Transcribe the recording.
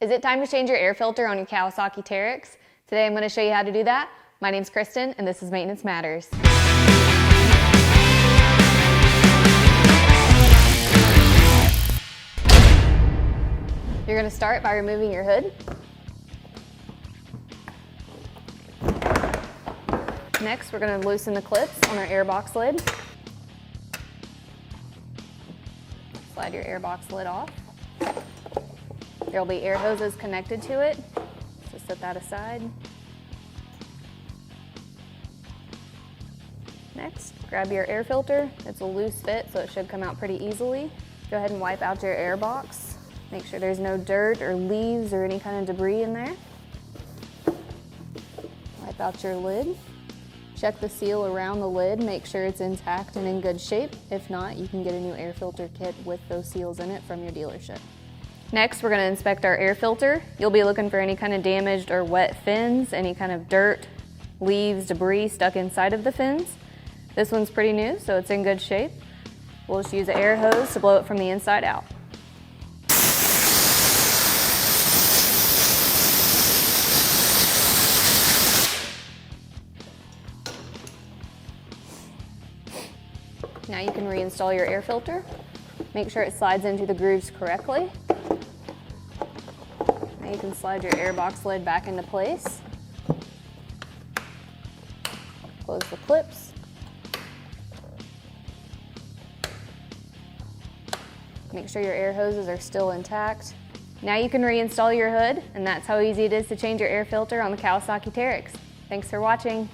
Is it time to change your air filter on your Kawasaki Teryx? Today I'm going to show you how to do that. My name's Kristen and this is Maintenance Matters. You're going to start by removing your hood. Next, we're going to loosen the clips on our airbox lid. Slide your airbox lid off. There will be air hoses connected to it, so set that aside. Next, grab your air filter. It's a loose fit, so it should come out pretty easily. Go ahead and wipe out your air box. Make sure there's no dirt or leaves or any kind of debris in there. Wipe out your lid. Check the seal around the lid, make sure it's intact and in good shape. If not, you can get a new air filter kit with those seals in it from your dealership. Next, we're going to inspect our air filter. You'll be looking for any kind of damaged or wet fins, any kind of dirt, leaves, debris stuck inside of the fins. This one's pretty new, so it's in good shape. We'll just use an air hose to blow it from the inside out. Now you can reinstall your air filter. Make sure it slides into the grooves correctly. Now you can slide your airbox lid back into place. Close the clips. Make sure your air hoses are still intact. Now you can reinstall your hood, and that's how easy it is to change your air filter on the Kawasaki Teryx. Thanks for watching.